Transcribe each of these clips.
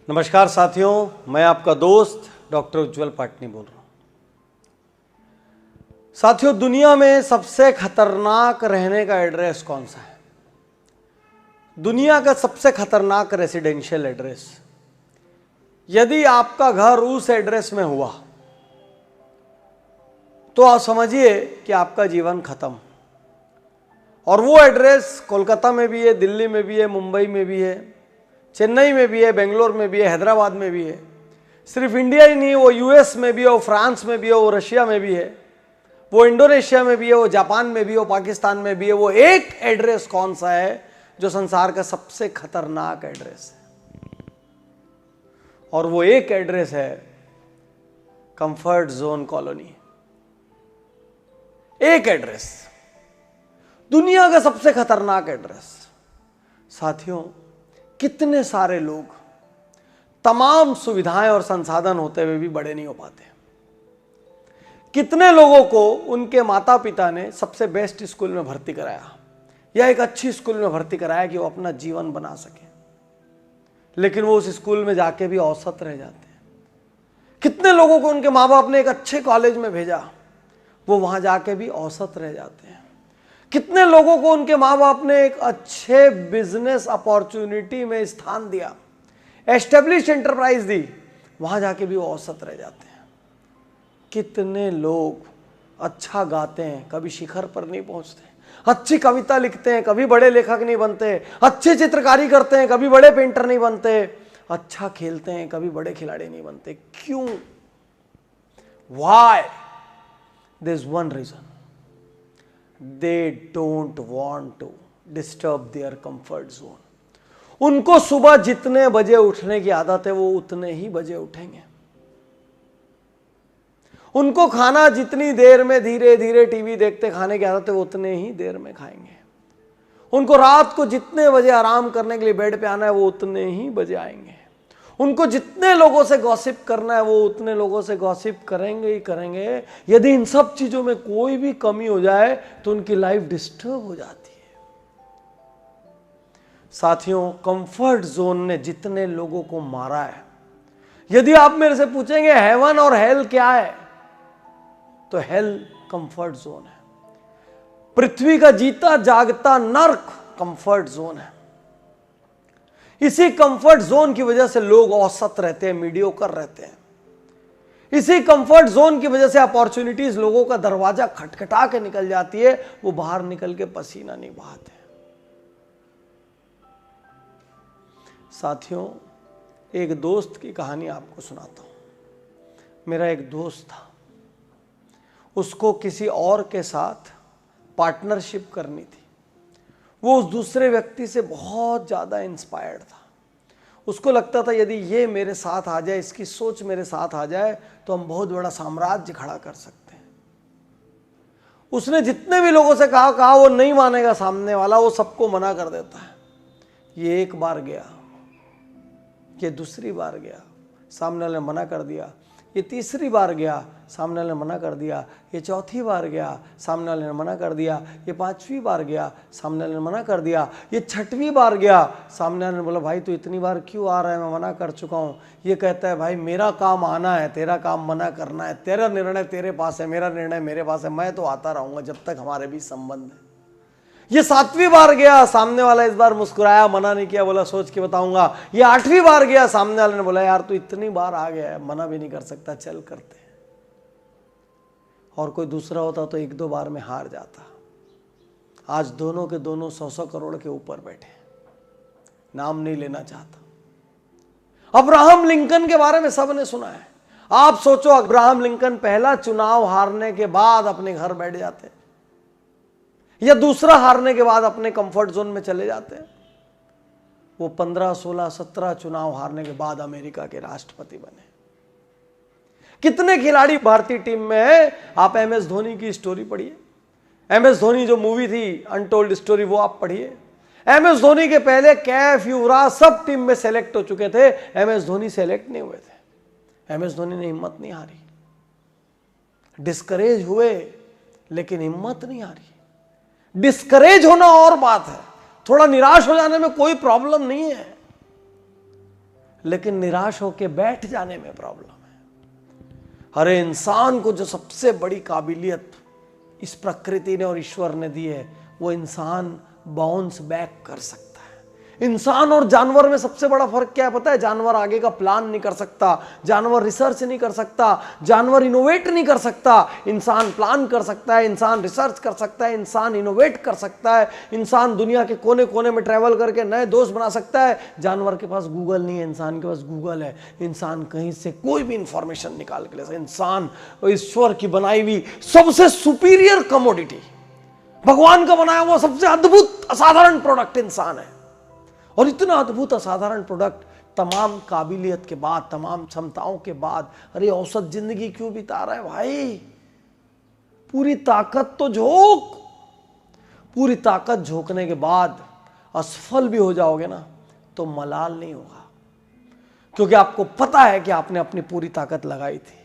नमस्कार साथियों, मैं आपका दोस्त डॉक्टर उज्जवल पाटनी बोल रहा हूं। साथियों, दुनिया में सबसे खतरनाक रहने का एड्रेस कौन सा है? दुनिया का सबसे खतरनाक रेसिडेंशियल एड्रेस, यदि आपका घर उस एड्रेस में हुआ तो आप समझिए कि आपका जीवन खत्म। और वो एड्रेस कोलकाता में भी है, दिल्ली में भी है, मुंबई में भी है, चेन्नई में भी है, बेंगलोर में भी है, हैदराबाद में भी है। सिर्फ इंडिया ही नहीं, वो यूएस में भी है, वो फ्रांस में भी है, वो रशिया में भी है, वो इंडोनेशिया में भी है, वो जापान में भी है, वो पाकिस्तान में भी है। वो एक एड्रेस कौन सा है जो संसार का सबसे खतरनाक एड्रेस है? और वो एक एड्रेस है कंफर्ट जोन कॉलोनी। एक एड्रेस, दुनिया का सबसे खतरनाक एड्रेस। साथियों, कितने सारे लोग तमाम सुविधाएं और संसाधन होते हुए भी बड़े नहीं हो पाते। कितने लोगों को उनके माता पिता ने सबसे बेस्ट स्कूल में भर्ती कराया या एक अच्छी स्कूल में भर्ती कराया कि वो अपना जीवन बना सके, लेकिन वो उस स्कूल में जाके भी औसत रह जाते हैं। कितने लोगों को उनके माँ बाप ने एक अच्छे कॉलेज में भेजा, वो वहां जाके भी औसत रह जाते हैं। कितने लोगों को उनके माँ बाप ने एक अच्छे बिजनेस अपॉर्चुनिटी में स्थान दिया, एस्टेब्लिश एंटरप्राइज दी, वहां जाके भी वो औसत रह जाते हैं। कितने लोग अच्छा गाते हैं, कभी शिखर पर नहीं पहुंचते, अच्छी कविता लिखते हैं, कभी बड़े लेखक नहीं बनते, अच्छी चित्रकारी करते हैं, कभी बड़े पेंटर नहीं बनते, अच्छा खेलते हैं, कभी बड़े खिलाड़ी नहीं बनते। क्यों? Why? There's one reason. They don't want to disturb their comfort zone. उनको सुबह जितने बजे उठने की आदत है वो उतने ही बजे उठेंगे। उनको खाना जितनी देर में धीरे धीरे टीवी देखते खाने की आदत है वो उतने ही देर में खाएंगे। उनको रात को जितने बजे आराम करने के लिए बेड पे आना है वो उतने ही बजे आएंगे। उनको जितने लोगों से गॉसिप करना है वो उतने लोगों से गॉसिप करेंगे ही करेंगे। यदि इन सब चीजों में कोई भी कमी हो जाए तो उनकी लाइफ डिस्टर्ब हो जाती है। साथियों, कंफर्ट जोन ने जितने लोगों को मारा है, यदि आप मेरे से पूछेंगे हेवन और हेल क्या है, तो हेल कंफर्ट जोन है। पृथ्वी का जीता जागता नर्क कंफर्ट जोन है। इसी कंफर्ट जोन की वजह से लोग औसत रहते हैं, मीडियोकर रहते हैं। इसी कंफर्ट जोन की वजह से अपॉर्चुनिटीज लोगों का दरवाजा खटखटा के निकल जाती है, वो बाहर निकल के पसीना नहीं बहाते। साथियों, एक दोस्त की कहानी आपको सुनाता हूं। मेरा एक दोस्त था, उसको किसी और के साथ पार्टनरशिप करनी थी। वो उस दूसरे व्यक्ति से बहुत ज़्यादा इंस्पायर्ड था। उसको लगता था यदि ये मेरे साथ आ जाए, इसकी सोच मेरे साथ आ जाए तो हम बहुत बड़ा साम्राज्य खड़ा कर सकते हैं। उसने जितने भी लोगों से कहा वो नहीं मानेगा सामने वाला, वो सबको मना कर देता है। ये एक बार गया, ये दूसरी बार गया, सामने वाले ने मना कर दिया। ये तीसरी बार गया, सामने वाले ने मना कर दिया। ये चौथी बार गया, सामने वाले ने मना कर दिया। ये पांचवी बार गया, सामने वाले ने मना कर दिया। ये छठवीं बार गया, सामने वाले ने बोला भाई तू इतनी बार क्यों आ रहा है, मैं मना कर चुका हूँ। ये कहता है भाई मेरा काम आना है, तेरा काम मना करना है, तेरा निर्णय तेरे पास है, मेरा निर्णय मेरे पास है, मैं तो आता रहूंगा जब तक हमारे बीच संबंध है। ये सातवीं बार गया, सामने वाला इस बार मुस्कुराया, मना नहीं किया, बोला सोच के बताऊंगा। ये आठवीं बार गया, सामने वाले ने बोला यार तू इतनी बार आ गया है, मना भी नहीं कर सकता, चल करते हैं। और कोई दूसरा होता तो एक दो बार में हार जाता। आज दोनों के दोनों 100 करोड़ के ऊपर बैठे, नाम नहीं लेना चाहता। अब्राहम लिंकन के बारे में सबने सुना है। आप सोचो, अब्राहम लिंकन पहला चुनाव हारने के बाद अपने घर बैठ जाते या दूसरा हारने के बाद अपने कंफर्ट जोन में चले जाते। वो 15, 16, 17 चुनाव हारने के बाद अमेरिका के राष्ट्रपति बने। कितने खिलाड़ी भारतीय टीम में है? आप MS धोनी की स्टोरी पढ़िए। MS धोनी जो मूवी थी अनटोल्ड स्टोरी, वो आप पढ़िए। MS धोनी के पहले कैफ, युवराज सब टीम में सेलेक्ट हो चुके थे, MS धोनी सेलेक्ट नहीं हुए थे। MS धोनी ने हिम्मत नहीं हारी, डिस्करेज हुए लेकिन हिम्मत नहीं हारी। डिस्करेज होना और बात है, थोड़ा निराश हो जाने में कोई प्रॉब्लम नहीं है, लेकिन निराश होकर बैठ जाने में प्रॉब्लम है। अरे इंसान को जो सबसे बड़ी काबिलियत इस प्रकृति ने और ईश्वर ने दी है, वो इंसान बाउंस बैक कर सकता है। इंसान और जानवर में सबसे बड़ा फर्क क्या है पता है? जानवर आगे का प्लान नहीं कर सकता, जानवर रिसर्च नहीं कर सकता, जानवर इनोवेट नहीं कर सकता। इंसान प्लान कर सकता है, इंसान रिसर्च कर सकता है, इंसान इनोवेट कर सकता है, इंसान दुनिया के कोने कोने में ट्रैवल करके नए दोस्त बना सकता है। जानवर के पास गूगल नहीं है, इंसान के पास गूगल है। इंसान कहीं से कोई भी इंफॉर्मेशन निकाल के ले सकता है। इंसान ईश्वर की बनाई हुई सबसे सुपीरियर कमोडिटी, भगवान का बनाया हुआ सबसे अद्भुत असाधारण प्रोडक्ट इंसान है। और इतना अद्भुत असाधारण प्रोडक्ट तमाम काबिलियत के बाद, तमाम क्षमताओं के बाद, अरे औसत जिंदगी क्यों बिता रहा है भाई? पूरी ताकत तो झोंक। पूरी ताकत झोंकने के बाद असफल भी हो जाओगे ना तो मलाल नहीं होगा, क्योंकि आपको पता है कि आपने अपनी पूरी ताकत लगाई थी।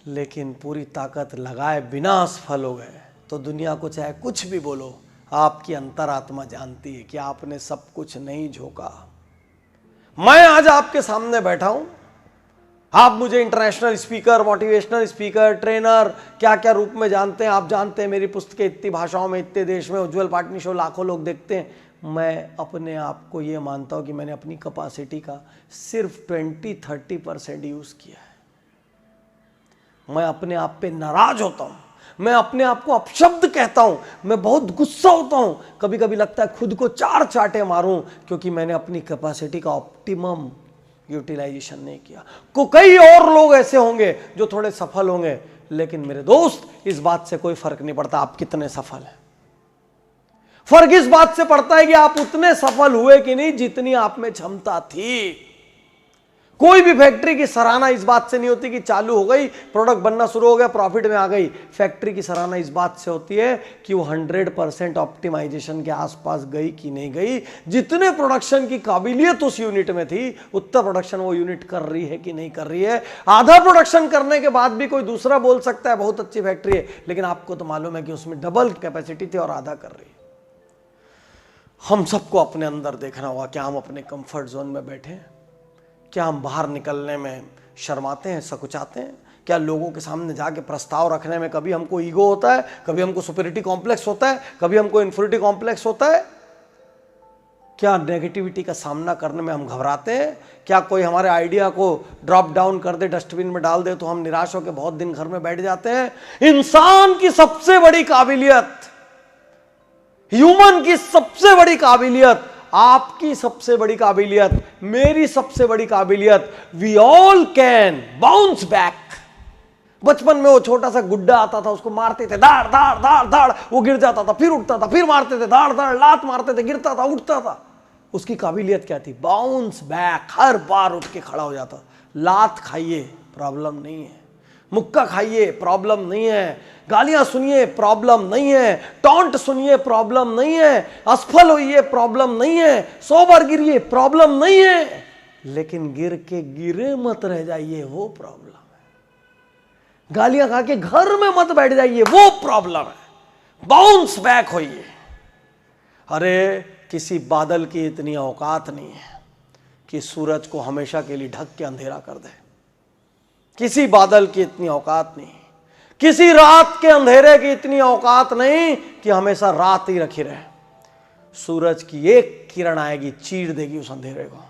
लेकिन पूरी ताकत लगाए बिना असफल हो गए तो दुनिया को चाहे कुछ भी बोलो, आपकी अंतरात्मा जानती है कि आपने सब कुछ नहीं झोंका। मैं आज आपके सामने बैठा हूं, आप मुझे international speaker, motivational speaker, trainer, क्या क्या रूप में जानते हैं। आप जानते हैं मेरी पुस्तकें इतनी भाषाओं में, इतने देश में, उज्ज्वल पाटनी शो लाखों लोग देखते हैं। मैं अपने आप को ये मानता हूं कि मैंने अपनी कैपेसिटी का सिर्फ 20-30% यूज किया है। मैं अपने आप पे नाराज होता हूं, मैं अपने आप को अपशब्द कहता हूं, मैं बहुत गुस्सा होता हूं। कभी कभी लगता है खुद को 4 चांटे मारूं, क्योंकि मैंने अपनी कैपेसिटी का ऑप्टिमम यूटिलाइजेशन नहीं किया। कई और लोग ऐसे होंगे जो थोड़े सफल होंगे, लेकिन मेरे दोस्त, इस बात से कोई फर्क नहीं पड़ता आप कितने सफल हैं। फर्क इस बात से पड़ता है कि आप उतने सफल हुए कि नहीं जितनी आप में क्षमता थी। कोई भी फैक्ट्री की सराहना इस बात से नहीं होती कि चालू हो गई, प्रोडक्ट बनना शुरू हो गया, प्रॉफिट में आ गई। फैक्ट्री की सराहना इस बात से होती है कि वो 100% ऑप्टिमाइजेशन के आसपास गई कि नहीं गई। जितने प्रोडक्शन की काबिलियत उस यूनिट में थी, उतना प्रोडक्शन वो यूनिट कर रही है कि नहीं कर रही है। आधा प्रोडक्शन करने के बाद भी कोई दूसरा बोल सकता है बहुत अच्छी फैक्ट्री है, लेकिन आपको तो मालूम है कि उसमें डबल कैपेसिटी थी और आधा कर रही है। हम सबको अपने अंदर देखना होगा, क्या हम अपने कंफर्ट जोन में बैठे हैं? क्या हम बाहर निकलने में शर्माते हैं, सकुचाते हैं? क्या लोगों के सामने जाके प्रस्ताव रखने में कभी हमको ईगो होता है, कभी हमको सुपीरियरिटी कॉम्प्लेक्स होता है, कभी हमको इन्फीरियरिटी कॉम्प्लेक्स होता है? क्या नेगेटिविटी का सामना करने में हम घबराते हैं? क्या कोई हमारे आइडिया को ड्रॉप डाउन कर दे, डस्टबिन में डाल दे तो हम निराश होकर बहुत दिन घर में बैठ जाते हैं? इंसान की सबसे बड़ी काबिलियत, ह्यूमन की सबसे बड़ी काबिलियत, आपकी सबसे बड़ी काबिलियत, मेरी सबसे बड़ी काबिलियत, we all can bounce back. बचपन में वो छोटा सा गुड्डा आता था, उसको मारते थे, दाड़ दाड़ दाड़ दाड़, वो गिर जाता था, फिर उठता था, फिर मारते थे, दाड़ दाड़, लात मारते थे, गिरता था, उठता था। उसकी काबिलियत क्या थी? बाउंस बैक, हर बार उठ के खड़ा हो जाता। लात खाइए, प्रॉब्लम नहीं है। मुक्का खाइए, प्रॉब्लम नहीं है। गालियां सुनिए, प्रॉब्लम नहीं है। टॉन्ट सुनिए, प्रॉब्लम नहीं है। असफल होइए, प्रॉब्लम नहीं है। 100 बार गिरिए, प्रॉब्लम नहीं है। लेकिन गिर के गिरे मत रह जाइए, वो प्रॉब्लम है। गालियां खा के घर में मत बैठ जाइए, वो प्रॉब्लम है। बाउंस बैक होइए। अरे किसी बादल की इतनी औकात नहीं है कि सूरज को हमेशा के लिए ढक के अंधेरा कर दे। किसी बादल की इतनी औकात नहीं, किसी रात के अंधेरे की इतनी औकात नहीं कि हमेशा रात ही रखी रहे। सूरज की एक किरण आएगी, चीर देगी उस अंधेरे को।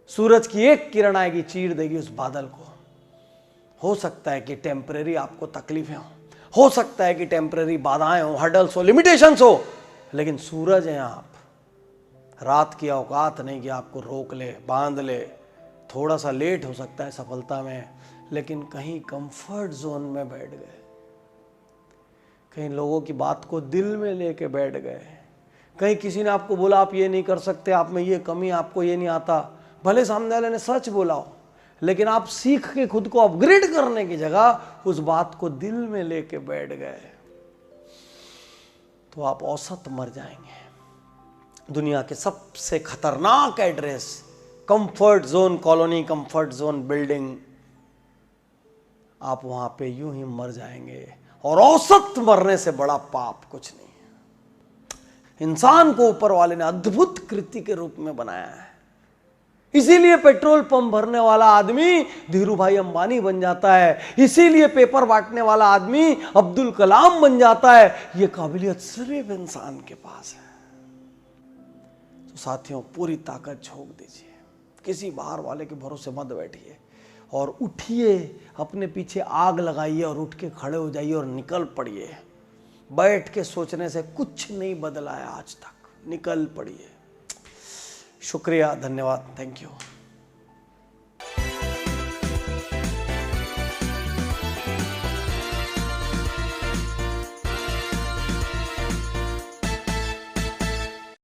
सूरज की एक किरण आएगी, चीर देगी उस बादल को। हो सकता है कि टेम्परेरी आपको तकलीफें हो सकता है कि टेम्परेरी बाधाएं हो, हर्डल्स हो, लिमिटेशंस हो, लेकिन सूरज हैं आप। रात की औकात नहीं कि आपको रोक ले, बांध ले। थोड़ा सा लेट हो सकता है सफलता में, लेकिन कहीं कंफर्ट जोन में बैठ गए, कहीं लोगों की बात को दिल में लेके बैठ गए, कहीं किसी ने आपको बोला आप ये नहीं कर सकते, आप में ये कमी, आपको ये नहीं आता। भले सामने वाले ने सच बोला हो, लेकिन आप सीख के खुद को अपग्रेड करने की जगह उस बात को दिल में लेके बैठ गए, तो आप औसत मर जाएंगे। दुनिया के सबसे खतरनाक address, comfort zone colony, comfort zone building, आप वहां पे यूं ही मर जाएंगे। और औसत मरने से बड़ा पाप कुछ नहीं इंसान को ऊपर वाले ने अद्भुत कृति के रूप में बनाया है। इसीलिए पेट्रोल पंप भरने वाला आदमी धीरू भाई अंबानी बन जाता है, इसीलिए पेपर बांटने वाला आदमी अब्दुल कलाम बन जाता है। ये काबिलियत सिर्फ इंसान के पास है। तो साथियों, पूरी ताकत झोंक दीजिए, किसी बाहर वाले के भरोसे मत बैठिए और उठिए, अपने पीछे आग लगाइए और उठ के खड़े हो जाइए और निकल पड़िए। बैठ के सोचने से कुछ नहीं बदला है आज तक, निकल पड़िए। शुक्रिया, धन्यवाद, थैंक यू।